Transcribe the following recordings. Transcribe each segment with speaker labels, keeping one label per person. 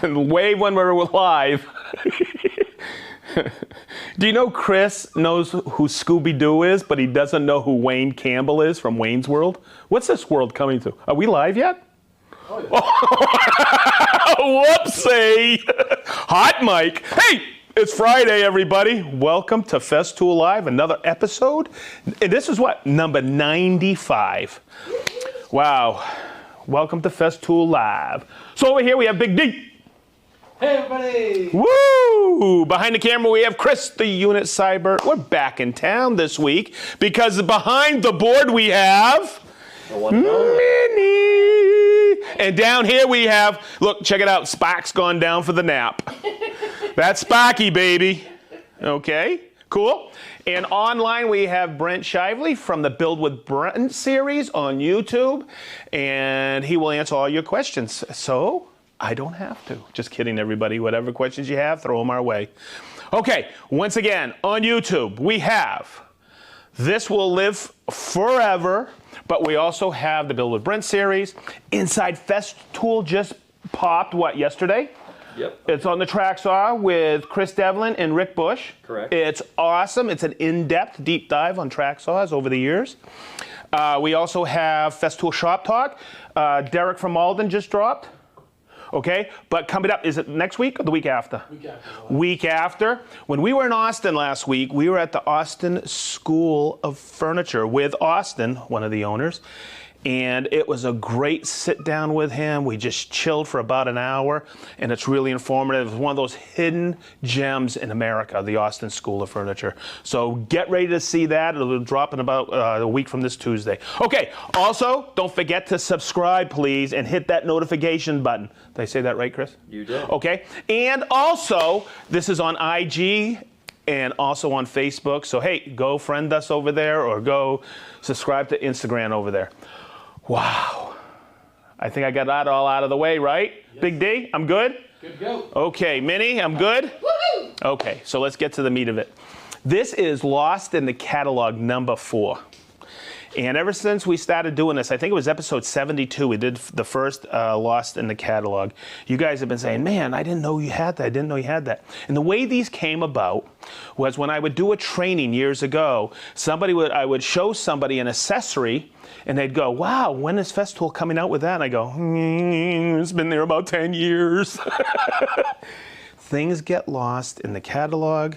Speaker 1: And wave when we're live. Do you know Chris knows who Scooby-Doo is, but he doesn't know who Wayne Campbell is from Wayne's World? What's this world coming to? Are we live yet?
Speaker 2: Oh, yeah.
Speaker 1: Whoopsie! Hot mic. Hey, it's Friday, everybody. Welcome to Festool Live, another episode. And this is what? Number 95. Wow. Welcome to Festool Live. So over here we have Big D.
Speaker 2: Hey, everybody!
Speaker 1: Woo! Behind the camera, we have Chris, the unit cyber. We're back in town this week because behind the board we have Minnie. And down here we have, look, check it out. Spock's gone down for the nap. That's Spocky, baby. Okay, cool. And online we have Brent Shively from the Build with Brent series on YouTube. And he will answer all your questions. So I don't have to. Just kidding, everybody. Whatever questions you have, throw them our way. Okay, once again, on YouTube, we have This Will Live Forever, but we also have the Build with Brent series. Inside Festool just popped, what, yesterday?
Speaker 2: Yep.
Speaker 1: It's on the track saw with Chris Devlin and Rick Bush.
Speaker 2: Correct.
Speaker 1: It's awesome. It's an in-depth deep dive on track saws over the years. We also have Festool Shop Talk. Derek from Malden just dropped. Okay, but coming up, is it next week or the week after?
Speaker 2: Week after.
Speaker 1: Week after. When we were in Austin last week, we were at the Austin School of Furniture with Austin, one of the owners, and it was a great sit down with him. We just chilled for about an hour, and it's really informative. It's one of those hidden gems in America, the Austin School of Furniture. So get ready to see that. It'll drop in about a week from this Tuesday. Okay, also, don't forget to subscribe, please, and hit that notification button. Did I say that right, Chris?
Speaker 2: You did.
Speaker 1: Okay, and also, this is on IG and also on Facebook. So, hey, go friend us over there or go subscribe to Instagram over there. Wow. I think I got that all out of the way, right? Yes. Big D, I'm good?
Speaker 2: Good to go.
Speaker 1: Okay, Minnie, I'm good?
Speaker 2: Woohoo!
Speaker 1: Okay, so let's get to the meat of it. This is Lost in the Catalog number 4. And ever since we started doing this, I think it was episode 72, we did the first Lost in the Catalog. You guys have been saying, man, I didn't know you had that, I didn't know you had that. And the way these came about was when I would do a training years ago, I would show somebody an accessory, and they'd go, wow, when is Festool coming out with that? And I go, it's been there about 10 years. Things get lost in the catalog,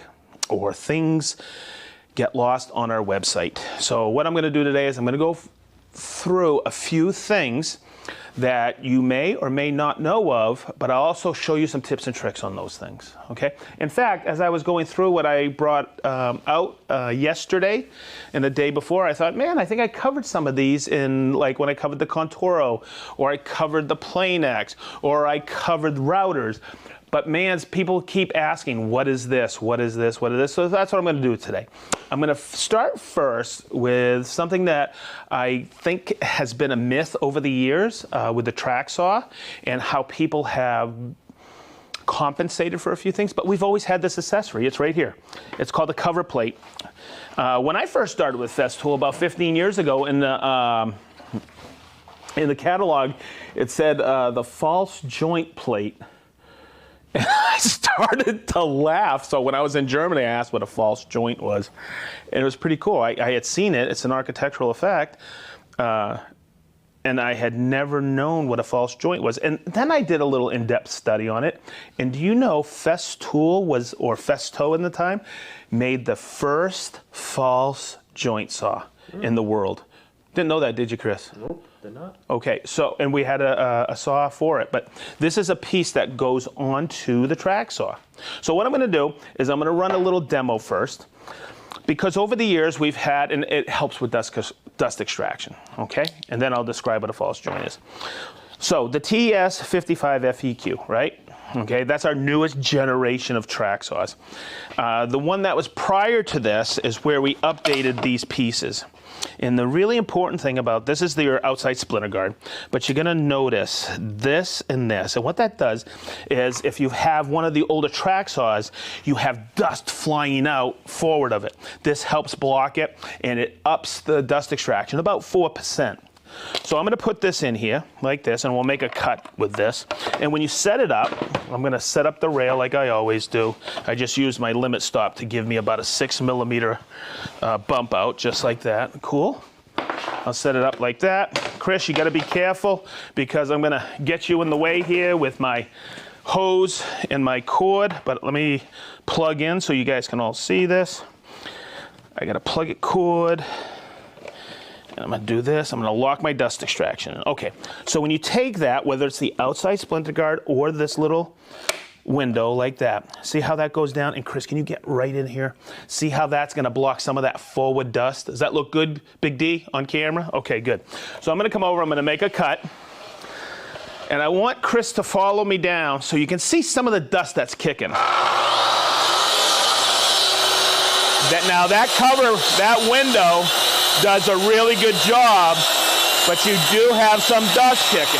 Speaker 1: or things get lost on our website. So what I'm going to do today is I'm going to go through a few things that you may or may not know of, but I'll also show you some tips and tricks on those things, okay? In fact, as I was going through what I brought out yesterday and the day before, I thought, man, I think I covered some of these in, like when I covered the Contoro, or I covered the Planex, or I covered routers. But man, people keep asking, what is this? What is this? What is this? So that's what I'm going to do today. I'm going to start first with something that I think has been a myth over the years with the track saw and how people have compensated for a few things. But we've always had this accessory. It's right here. It's called the cover plate. When I first started with Festool about 15 years ago in the catalog, it said the false joint plate. And I started to laugh. So when I was in Germany, I asked what a false joint was. And it was pretty cool. I had seen it. It's an architectural effect. And I had never known what a false joint was. And then I did a little in-depth study on it. And do you know Festool was, or Festo in the time, made the first false joint saw in the world. Didn't know that, did you, Chris?
Speaker 2: Nope, did not.
Speaker 1: Okay, so, and we had a saw for it, but this is a piece that goes onto the track saw. So what I'm gonna do is I'm gonna run a little demo first, because over the years we've had, and it helps with dust extraction, okay? And then I'll describe what a false joint is. So the TS55 FEQ, right? Okay, that's our newest generation of track saws. The one that was prior to this is where we updated these pieces. And the really important thing about this is your outside splitter guard, but you're gonna notice this and this. And what that does is if you have one of the older track saws, you have dust flying out forward of it. This helps block it, and it ups the dust extraction about 4%. So I'm going to put this in here like this, and we'll make a cut with this. And when you set it up, I'm going to set up the rail like I always do. I just use my limit stop to give me about a 6mm bump out, just like that. Cool. I'll set it up like that. Chris, you got to be careful because I'm going to get you in the way here with my hose and my cord. But let me plug in so you guys can all see this. I got to plug it cord. And I'm going to do this. I'm going to lock my dust extraction. Okay, so when you take that, whether it's the outside splinter guard or this little window like that, see how that goes down? And Chris, can you get right in here? See how that's going to block some of that forward dust? Does that look good, Big D, on camera? Okay, good. So I'm going to come over. I'm going to make a cut. And I want Chris to follow me down so you can see some of the dust that's kicking. Now that cover, that window, does a really good job, but you do have some dust kicking.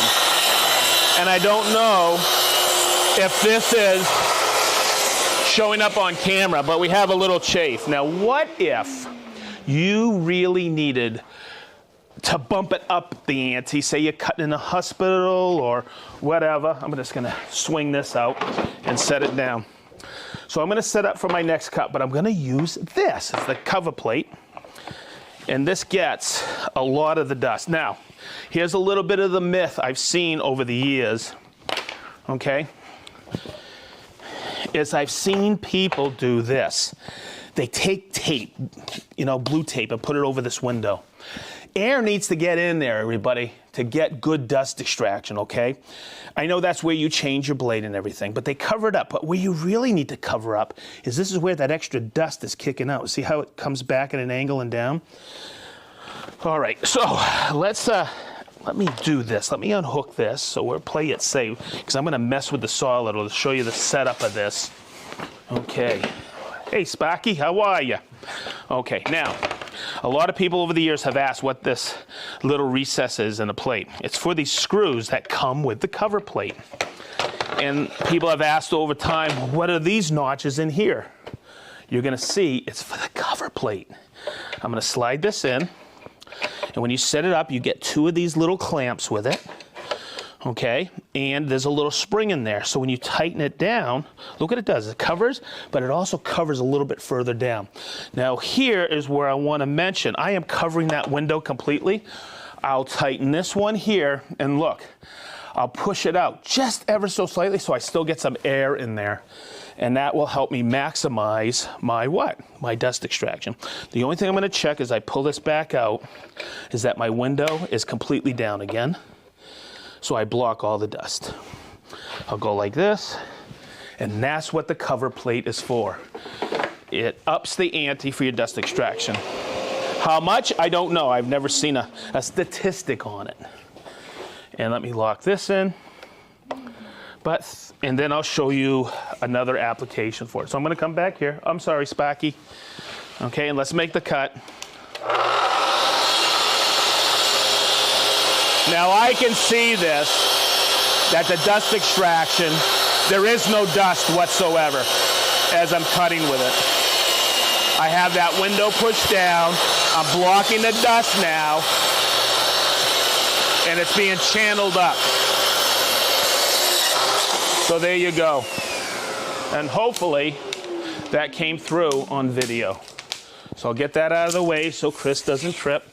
Speaker 1: And I don't know if this is showing up on camera, but we have a little chafe. Now, what if you really needed to bump it up the ante? Say you're cutting in a hospital or whatever. I'm just gonna swing this out and set it down. So I'm gonna set up for my next cut, but I'm gonna use this as the cover plate. And this gets a lot of the dust. Now, here's a little bit of the myth I've seen over the years, okay? Is I've seen people do this. They take tape, you know, blue tape, and put it over this window. Air needs to get in there, everybody, to get good dust extraction, okay? I know that's where you change your blade and everything, but they cover it up. But where you really need to cover up is this is where that extra dust is kicking out. See how it comes back at an angle and down? All right, so let me do this. Let me unhook this so we'll play it safe, because I'm gonna mess with the saw a little to show you the setup of this. Okay. Hey, Sparky, how are you? Okay, now, a lot of people over the years have asked what this little recess is in the plate. It's for these screws that come with the cover plate. And people have asked over time, what are these notches in here? You're gonna see it's for the cover plate. I'm gonna slide this in, and when you set it up, you get 2 of these little clamps with it. Okay, and there's a little spring in there. So when you tighten it down, look what it does. It covers, but it also covers a little bit further down. Now here is where I want to mention, I am covering that window completely. I'll tighten this one here, and look, I'll push it out just ever so slightly so I still get some air in there. And that will help me maximize my what? My dust extraction. The only thing I'm going to check as I pull this back out is that my window is completely down again. So I block all the dust. I'll go like this, and that's what the cover plate is for. It ups the ante for your dust extraction. How much? I don't know. I've never seen a statistic on it. And let me lock this in. And then I'll show you another application for it. So I'm gonna come back here. I'm sorry, Sparky. Okay, and let's make the cut. Now I can see this, that the dust extraction, there is no dust whatsoever as I'm cutting with it. I have that window pushed down, I'm blocking the dust now, and it's being channeled up. So there you go. And hopefully that came through on video. So I'll get that out of the way so Chris doesn't trip.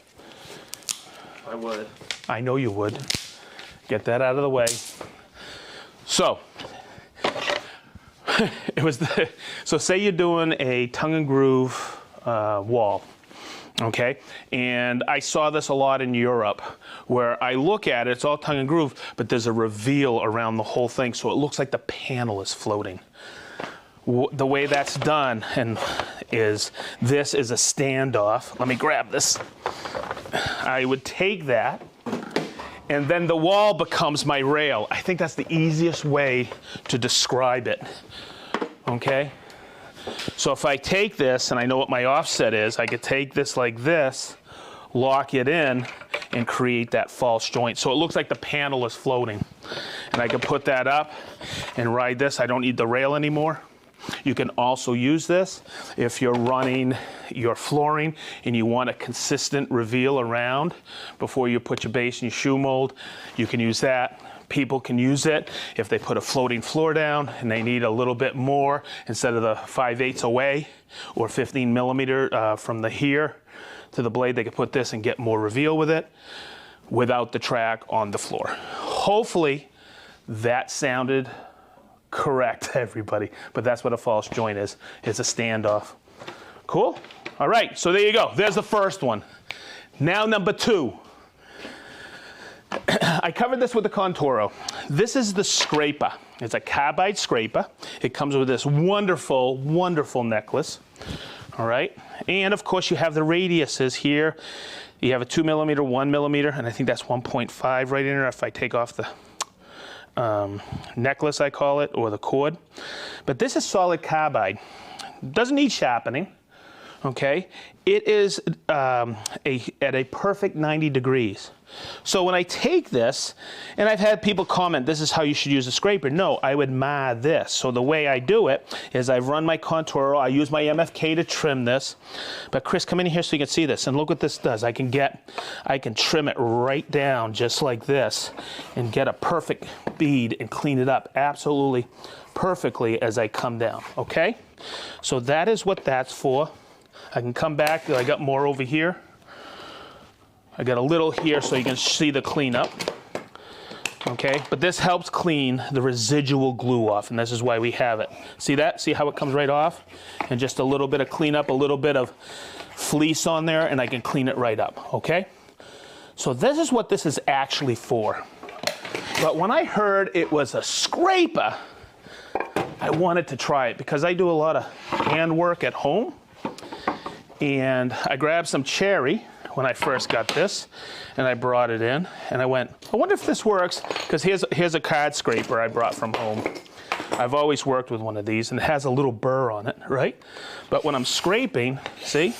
Speaker 2: I would.
Speaker 1: I know you would. Get that out of the way. So, so say you're doing a tongue and groove wall, okay? And I saw this a lot in Europe, where I look at it, it's all tongue and groove, but there's a reveal around the whole thing, so it looks like the panel is floating. The way that's done is this is a standoff. Let me grab this. I would take that, and then the wall becomes my rail. I think that's the easiest way to describe it, okay? So if I take this, and I know what my offset is, I could take this like this, lock it in, and create that false joint. So it looks like the panel is floating. And I can put that up and ride this. I don't need the rail anymore. You can also use this if you're running your flooring and you want a consistent reveal around before you put your base in your shoe mold. You can use that. People can use it if they put a floating floor down and they need a little bit more instead of the 5/8 away or 15 millimeter from the here to the blade. They can put this and get more reveal with it without the track on the floor. Hopefully that sounded correct, everybody, but that's what a false joint is. It's a standoff. Cool? All right, so there you go. There's the first one. Now number 2. I covered this with the Contoro. This is the scraper. It's a carbide scraper. It comes with this wonderful, wonderful necklace. All right, and of course you have the radiuses here. You have a 2 millimeter, 1 millimeter, and I think that's 1.5 right in there if I take off the necklace, I call it, or the cord. But this is solid carbide. Doesn't need sharpening. Okay, it is at a perfect 90 degrees. So when I take this, and I've had people comment, this is how you should use a scraper. No, I would mar this. So the way I do it is I run my Contoro, I use my MFK to trim this. But Chris, come in here so you can see this, and look what this does. I can trim it right down just like this and get a perfect bead and clean it up absolutely perfectly as I come down, okay? So that is what that's for. I can come back, I got more over here. I got a little here so you can see the cleanup. Okay, but this helps clean the residual glue off, and this is why we have it. See that? See how it comes right off? And just a little bit of cleanup, a little bit of fleece on there, and I can clean it right up, okay? So this is what this is actually for. But when I heard it was a scraper, I wanted to try it because I do a lot of handwork at home. And I grabbed some cherry when I first got this, and I brought it in, and I went, I wonder if this works, because here's a card scraper I brought from home. I've always worked with one of these, and it has a little burr on it, right? But when I'm scraping, see,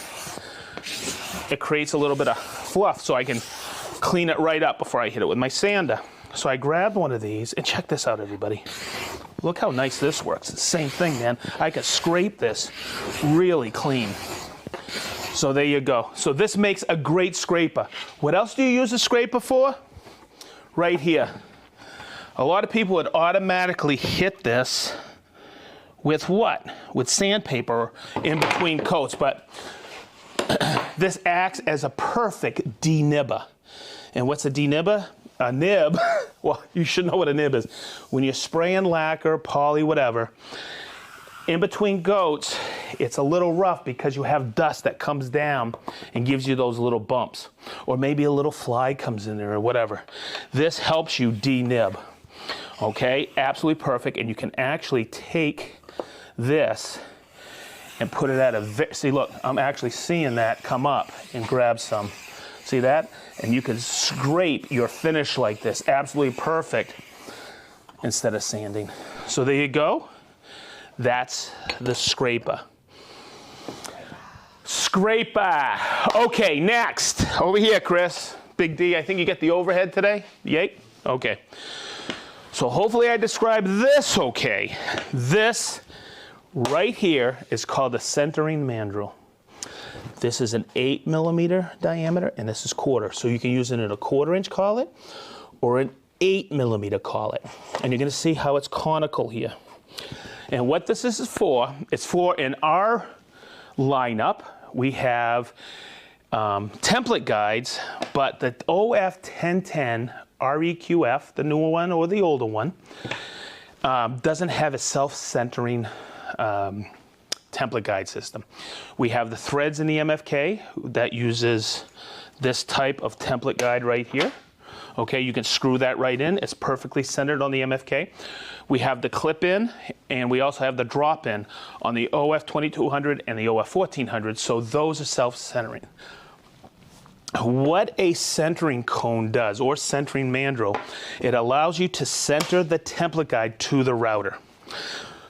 Speaker 1: it creates a little bit of fluff, so I can clean it right up before I hit it with my sander. So I grabbed one of these, and check this out, everybody. Look how nice this works. It's the same thing, man. I can scrape this really clean. So there you go. So this makes a great scraper. What else do you use a scraper for? Right here. A lot of people would automatically hit this with what? With sandpaper in between coats, but this acts as a perfect denibber. And what's a denibber? A nib, well, you should know what a nib is. When you're spraying lacquer, poly, whatever, in between goats, it's a little rough because you have dust that comes down and gives you those little bumps. Or maybe a little fly comes in there or whatever. This helps you denib. Okay, absolutely perfect. And you can actually take this and put it at a, see look, I'm actually seeing that come up and grab some. See that? And you can scrape your finish like this, absolutely perfect, instead of sanding. So there you go. That's the scraper. Scraper. Okay, next. Over here, Chris. Big D, I think you get the overhead today? Yay? Okay. So hopefully I described this okay. This right here is called the centering mandrel. This is an 8 millimeter diameter, and this is quarter. So you can use it in a 1/4 inch collet or an 8 millimeter collet. And you're gonna see how it's conical here. And what this is for, it's for, in our lineup, we have template guides, but the OF 1010 REQF, the newer one or the older one, doesn't have a self-centering template guide system. We have the threads in the MFK that uses this type of template guide right here. Okay, you can screw that right in. It's perfectly centered on the MFK. We have the clip-in, and we also have the drop-in on the OF 2200 and the OF 1400, so those are self-centering. What a centering cone does, or centering mandrel, it allows you to center the template guide to the router.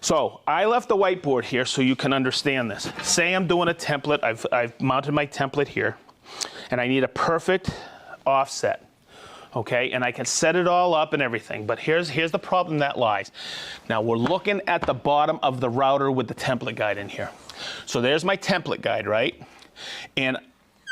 Speaker 1: So I left the whiteboard here so you can understand this. Say I'm doing a template, I've mounted my template here, and I need a perfect offset. Okay, and I can set it all up and everything, but here's the problem that lies. Now we're looking at the bottom of the router with the template guide in here. So there's my template guide, right? And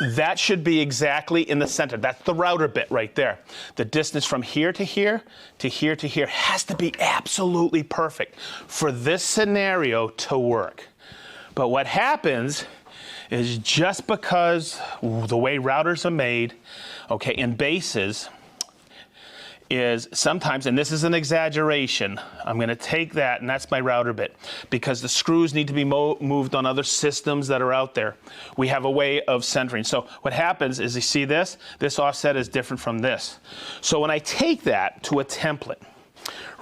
Speaker 1: that should be exactly in the center. That's the router bit right there. The distance from here to here to here to here has to be absolutely perfect for this scenario to work. But what happens is just because the way routers are made, okay, and bases, is sometimes, and this is an exaggeration, I'm going to take that, and that's my router bit, because the screws need to be moved on other systems that are out there. We have a way of centering. So what happens is, you see this offset is different from this. So when I take that to a template,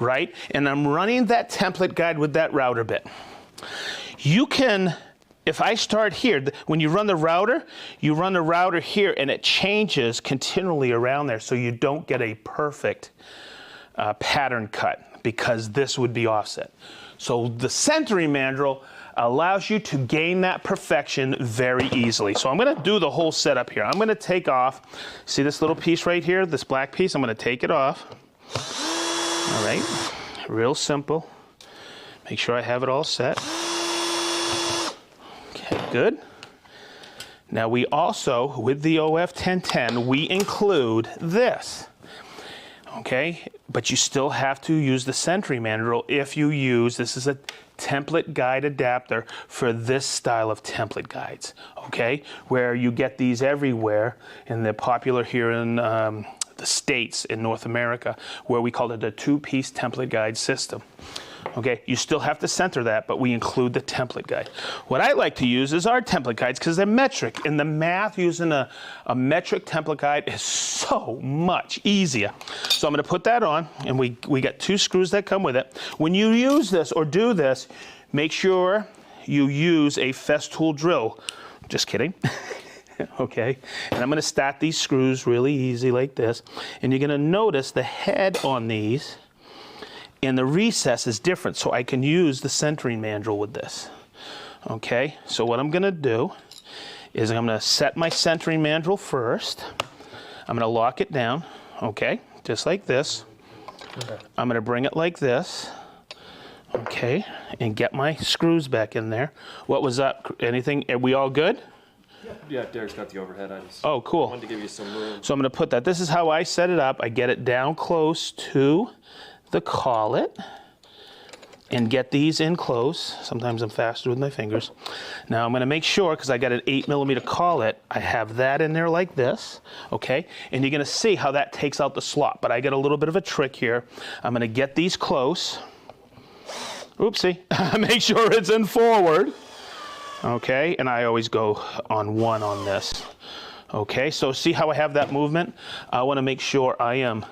Speaker 1: right, and I'm running that template guide with that router bit, you can, if I start here, when you run the router here, and it changes continually around there, so you don't get a perfect pattern cut, because this would be offset. So the centering mandrel allows you to gain that perfection very easily. So I'm going to do the whole setup here. I'm going to take off, see this little piece right here, this black piece, I'm going to take it off. All right, real simple. Make sure I have it all set. Okay, good. Now we also, with the OF 1010, we include this. Okay, but you still have to use the centering mandrel if you use, this is a template guide adapter for this style of template guides, okay, where you get these everywhere, and they're popular here in the States, in North America, where we call it a two-piece template guide system. Okay, you still have to center that, but we include the template guide. What I like to use is our template guides, because they're metric, and the math using a metric template guide is so much easier. So I'm going to put that on, and we got 2 screws that come with it. When you use this or do this, make sure you use a Festool drill. Just kidding. Okay, and I'm going to start these screws really easy like this, and you're going to notice the head on these and the recess is different, so I can use the centering mandrel with this. Okay, so what I'm going to do is I'm going to set my centering mandrel first. I'm going to lock it down, okay, just like this. Okay. I'm going to bring it like this, okay, and get my screws back in there. What was up? Anything? Are we all good?
Speaker 2: Yeah, Derek's got the overhead. I just
Speaker 1: wanted
Speaker 2: to give you some room.
Speaker 1: So I'm going to put that. This is how I set it up. I get it down close to the collet and get these in close. Sometimes I'm faster with my fingers. Now I'm going to make sure, because I got an 8mm collet, I have that in there like this, okay? And you're going to see how that takes out the slot. But I get a little bit of a trick here. I'm going to get these close. Oopsie. Make sure it's in forward. Okay, and I always go on 1 on this. Okay, so see how I have that movement? I want to make sure I am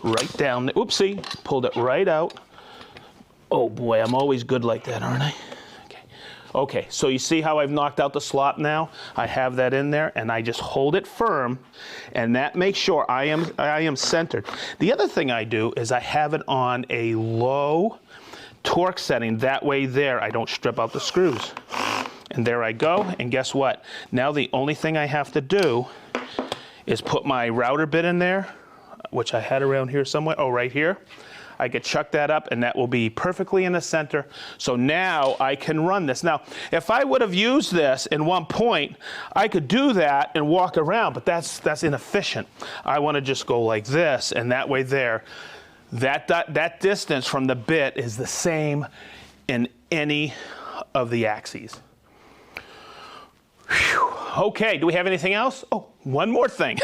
Speaker 1: right down. Oopsie, pulled it right out. Oh boy, I'm always good like that, aren't I? Okay. Okay, so you see how I've knocked out the slot now? I have that in there, and I just hold it firm, and that makes sure I am centered. The other thing I do is I have it on a low torque setting. That way there, I don't strip out the screws. And there I go, and guess what? Now the only thing I have to do is put my router bit in there, which I had around here somewhere. Oh, right here. I could chuck that up, and that will be perfectly in the center. So now I can run this. Now, if I would have used this in one point, I could do that and walk around, but that's inefficient. I want to just go like this, and that way there. That distance from the bit is the same in any of the axes. Whew. Okay, do we have anything else? Oh, one more thing.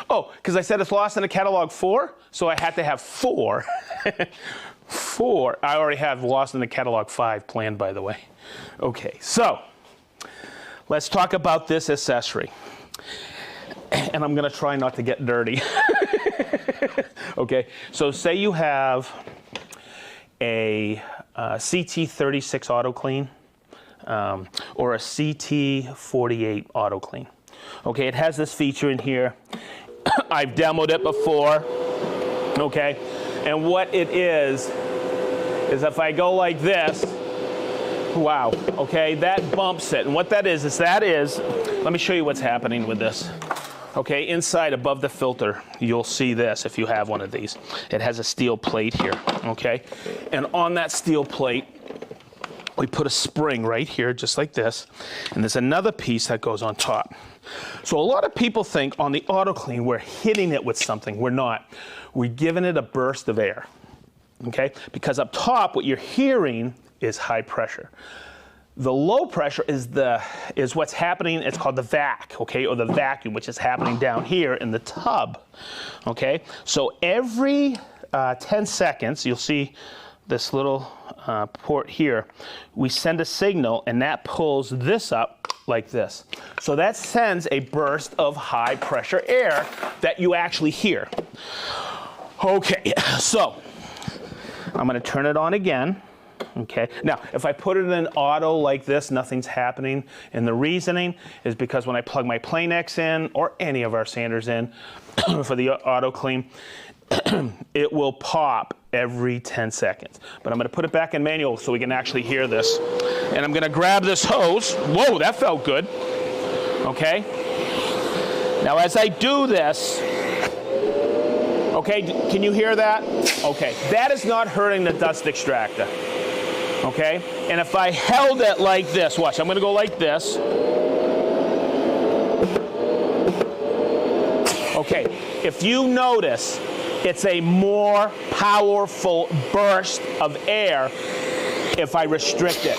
Speaker 1: Oh, because I said it's lost in the catalog 4, so I had to have 4. 4. I already have lost in the catalog 5 planned, by the way. Okay, so let's talk about this accessory. And I'm going to try not to get dirty. Okay, so say you have a CT36 auto clean. Or a CT48 auto clean. Okay, it has this feature in here. I've demoed it before. Okay, and what it is if I go like this, wow, okay, that bumps it. And what that is, let me show you what's happening with this. Okay, inside above the filter, you'll see this if you have one of these. It has a steel plate here, okay? And on that steel plate, we put a spring right here, just like this, and there's another piece that goes on top. So a lot of people think on the auto clean we're hitting it with something. We're not. We're giving it a burst of air, okay? Because up top, what you're hearing is high pressure. The low pressure is what's happening. It's called the vac, okay, or the vacuum, which is happening down here in the tub, okay? So every 10 seconds, you'll see this little port here, we send a signal, and that pulls this up like this. So that sends a burst of high pressure air that you actually hear. Okay, so I'm gonna turn it on again. Okay, now if I put it in auto like this, nothing's happening. And the reasoning is because when I plug my Planex in, or any of our sanders in for the auto clean, it will pop every 10 seconds. But I'm gonna put it back in manual so we can actually hear this. And I'm gonna grab this hose. Whoa, that felt good. Okay, now as I do this, okay, can you hear that? Okay, that is not hurting the dust extractor. Okay, and if I held it like this, watch, I'm gonna go like this. Okay, if you notice, it's a more powerful burst of air if I restrict it,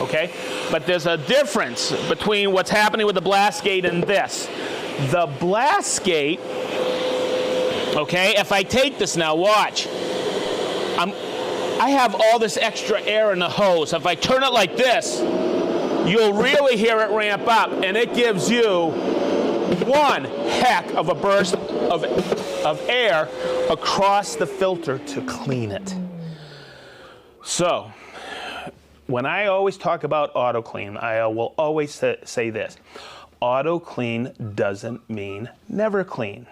Speaker 1: okay? But there's a difference between what's happening with the blast gate and this. The blast gate, okay, if I take this now, watch. I have all this extra air in the hose. If I turn it like this, you'll really hear it ramp up, and it gives you one heck of a burst of air across the filter to clean it. So, when I always talk about auto clean, I will always say this. Auto clean doesn't mean never clean.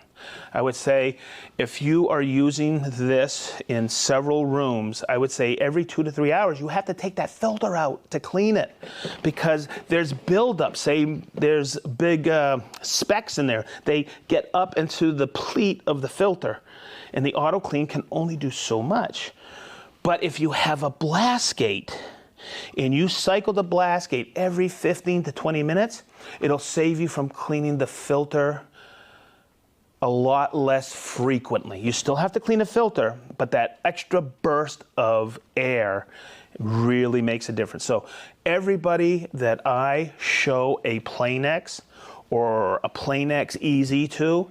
Speaker 1: I would say if you are using this in several rooms, I would say every 2 to 3 hours you have to take that filter out to clean it, because there's buildup. Say there's big specks in there. They get up into the pleat of the filter, and the auto clean can only do so much. But if you have a blast gate and you cycle the blast gate every 15 to 20 minutes, it'll save you from cleaning the filter a lot less frequently. You still have to clean the filter, but that extra burst of air really makes a difference. So everybody that I show a Planex or a Planex Easy to,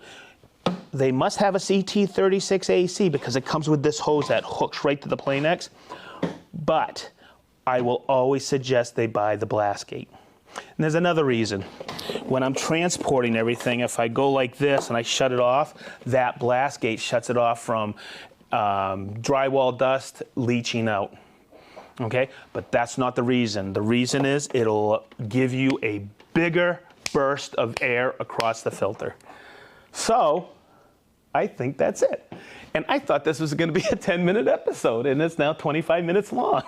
Speaker 1: they must have a CT36 AC because it comes with this hose that hooks right to the Planex. But I will always suggest they buy the blast gate. And there's another reason. When I'm transporting everything, if I go like this and I shut it off, that blast gate shuts it off from drywall dust leaching out. Okay, but that's not the reason. The reason is it'll give you a bigger burst of air across the filter. So I think that's it. And I thought this was going to be a 10-minute episode, and it's now 25 minutes long.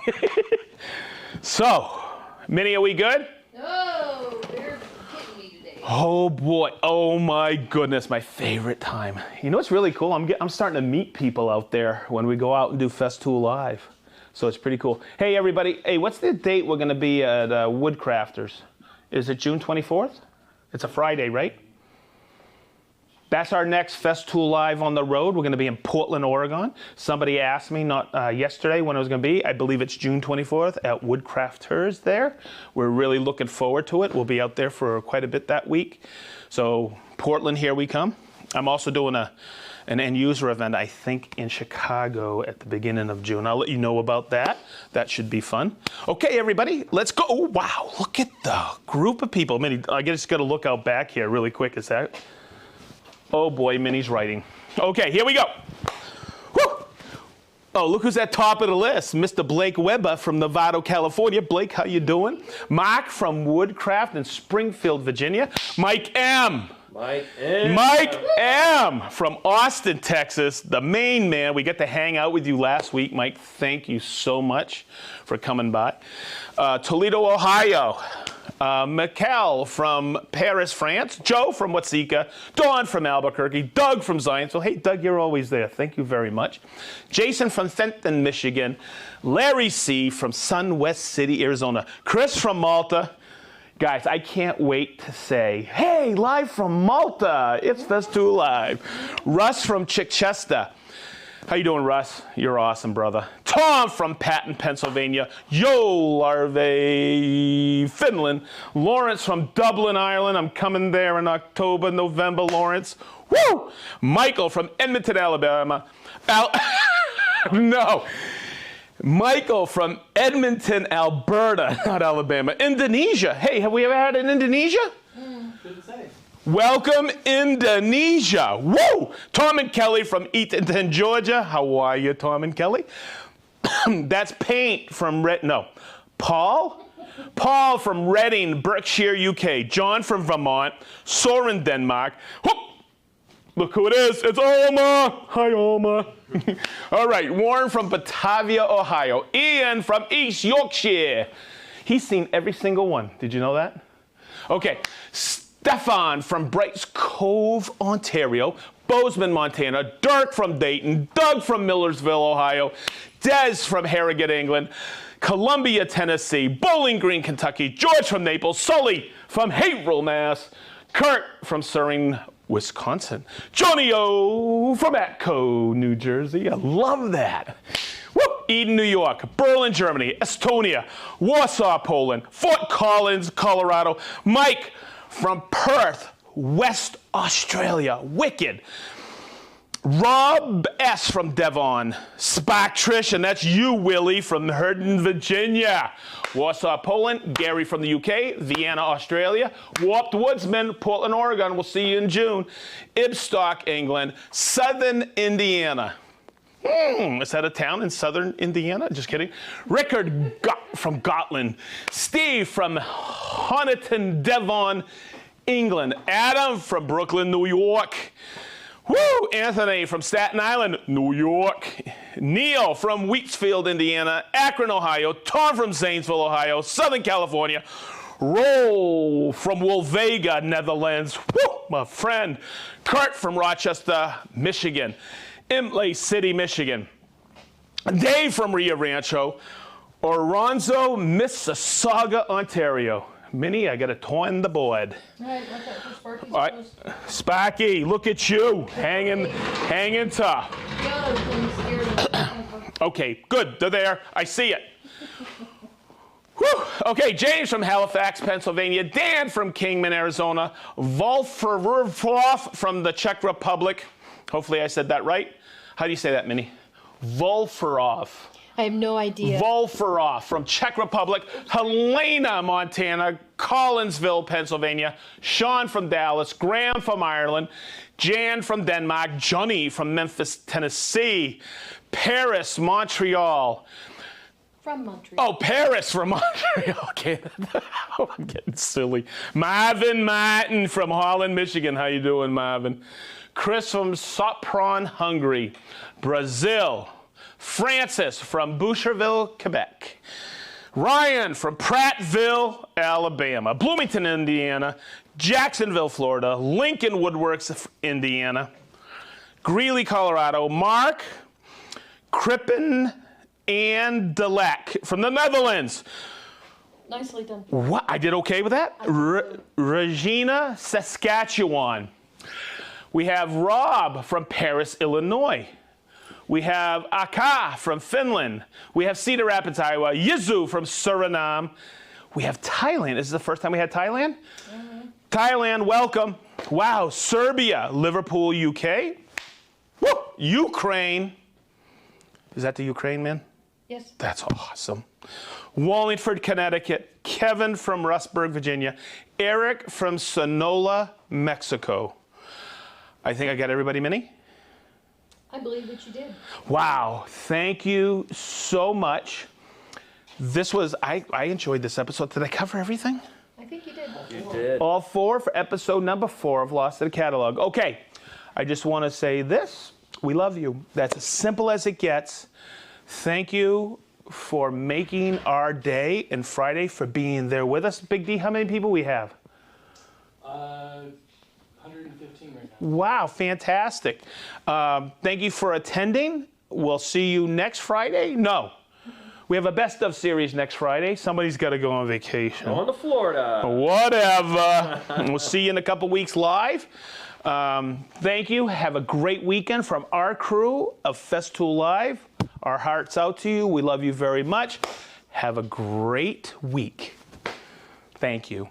Speaker 1: So, Minnie, are we good?
Speaker 3: No, they're hitting me today.
Speaker 1: Oh boy, oh my goodness, my favorite time. You know what's really cool? I'm starting to meet people out there when we go out and do Festool Live. So it's pretty cool. Hey everybody, hey, what's the date we're gonna be at Woodcrafters? Is it June 24th? It's a Friday, right? That's our next Festool Live on the road. We're going to be in Portland, Oregon. Somebody asked me not yesterday when it was going to be. I believe it's June 24th at Woodcrafters there. We're really looking forward to it. We'll be out there for quite a bit that week. So Portland, here we come. I'm also doing an end user event, I think, in Chicago at the beginning of June. I'll let you know about that. That should be fun. Okay, everybody, let's go. Oh, wow, look at the group of people. Minnie, I just got to look out back here really quick. Is that... Oh boy, Minnie's writing. Okay, here we go. Woo! Oh, look who's at top of the list. Mr. Blake Weber from Novato, California. Blake, how you doing? Mark from Woodcraft in Springfield, Virginia. Mike M.
Speaker 2: Mike M.
Speaker 1: Mike M. from Austin, Texas, the main man. We got to hang out with you last week. Mike, thank you so much for coming by. Toledo, Ohio. Mikel from Paris, France. Joe from Watseka. Dawn from Albuquerque. Doug from Zionsville. Hey, Doug, you're always there. Thank you very much. Jason from Fenton, Michigan. Larry C. from Sun West City, Arizona. Chris from Malta. Guys, I can't wait to say, hey, live from Malta. It's Festool Live. Russ from Chichester. How you doing, Russ? You're awesome, brother. Tom from Patton, Pennsylvania. Yo, Larvae, Finland. Lawrence from Dublin, Ireland. I'm coming there in October, November, Lawrence. Woo! Michael from Edmonton, Alabama. No. Michael from Edmonton, Alberta, not Alabama. Indonesia. Hey, have we ever had in Indonesia?
Speaker 2: Couldn't say.
Speaker 1: Welcome, Indonesia. Woo! Tom and Kelly from Eatonton, Georgia. How are you, Tom and Kelly? That's Paint from Paul? Paul from Reading, Berkshire, UK. John from Vermont. Soren, Denmark. Whoop! Look who it is. It's Alma. Hi, Alma. All right, Warren from Batavia, Ohio. Ian from East Yorkshire. He's seen every single one. Did you know that? Okay. Stefan from Brights Cove, Ontario. Bozeman, Montana. Dirk from Dayton. Doug from Millersville, Ohio. Des from Harrogate, England. Columbia, Tennessee. Bowling Green, Kentucky. George from Naples. Sully from Haverhill, Mass. Kurt from Surrey, Wisconsin. Johnny O from Atco, New Jersey. I love that. Woo! Eden, New York. Berlin, Germany. Estonia. Warsaw, Poland. Fort Collins, Colorado. Mike from Perth, West Australia. Wicked. Rob S. from Devon. Spark Trish, and that's you, Willie, from Herndon, Virginia. Warsaw, Poland. Gary from the UK. Vienna, Australia. Warped Woodsman, Portland, Oregon. We'll see you in June. Ibstock, England. Southern Indiana. Is that a town in southern Indiana? Just kidding. Rickard from Gotland. Steve from Honiton, Devon, England. Adam from Brooklyn, New York. Woo! Anthony from Staten Island, New York. Neil from Wheatsfield, Indiana. Akron, Ohio. Tom from Zanesville, Ohio. Southern California. Roll from Wolvega, Netherlands. Woo! My friend. Kurt from Rochester, Michigan. Imlay City, Michigan. Dave from Rio Rancho. Oronzo, Mississauga, Ontario. Minnie, I got a toy on the board.
Speaker 3: All right, what's that for Sparky's
Speaker 1: All right, Sparky, look at you, hanging tough. Okay, good, they're there. I see it. Whew. Okay, James from Halifax, Pennsylvania. Dan from Kingman, Arizona. Volferov from the Czech Republic. Hopefully I said that right. How do you say that, Minnie? Volferov.
Speaker 4: I have no idea.
Speaker 1: Volferov from Czech Republic. Helena, Montana. Collinsville, Pennsylvania. Sean from Dallas. Graham from Ireland. Jan from Denmark. Johnny from Memphis, Tennessee. Paris, Montreal.
Speaker 4: From Montreal.
Speaker 1: Oh, Paris from Montreal. Okay. I'm getting silly. Marvin Martin from Holland, Michigan. How you doing, Marvin? Chris from Sopron, Hungary. Brazil. Francis from Boucherville, Quebec. Ryan from Prattville, Alabama. Bloomington, Indiana. Jacksonville, Florida. Lincoln Woodworks, Indiana. Greeley, Colorado. Mark Crippen and Delec from the Netherlands.
Speaker 4: Nicely done.
Speaker 1: What? I did okay with that? Regina, Saskatchewan. We have Rob from Paris, Illinois. We have Aka from Finland. We have Cedar Rapids, Iowa. Yizu from Suriname. We have Thailand. This is the first time we had Thailand? Mm-hmm. Thailand, welcome. Wow, Serbia, Liverpool, UK. Woo! Ukraine. Is that the Ukraine, man?
Speaker 4: Yes.
Speaker 1: That's awesome. Wallingford, Connecticut. Kevin from Rustburg, Virginia. Eric from Sonora, Mexico. I think I got everybody, Minnie?
Speaker 4: I believe that you did.
Speaker 1: Wow, thank you so much. This was, I enjoyed this episode. Did I cover everything?
Speaker 4: I think you did.
Speaker 2: You did.
Speaker 1: All four for episode number 4 of Lost in the Catalog. Okay, I just want to say this. We love you. That's as simple as it gets. Thank you for making our day and Friday, for being there with us. Big D, how many people we have?
Speaker 2: 115 right now.
Speaker 1: Wow, fantastic. Thank you for attending. We'll see you next Friday. No, we have a best of series next Friday. Somebody's got to go on vacation.
Speaker 2: Going to Florida.
Speaker 1: Whatever. We'll see you in a couple weeks live. Thank you. Have a great weekend from our crew of Festool Live. Our hearts out to you. We love you very much. Have a great week. Thank you.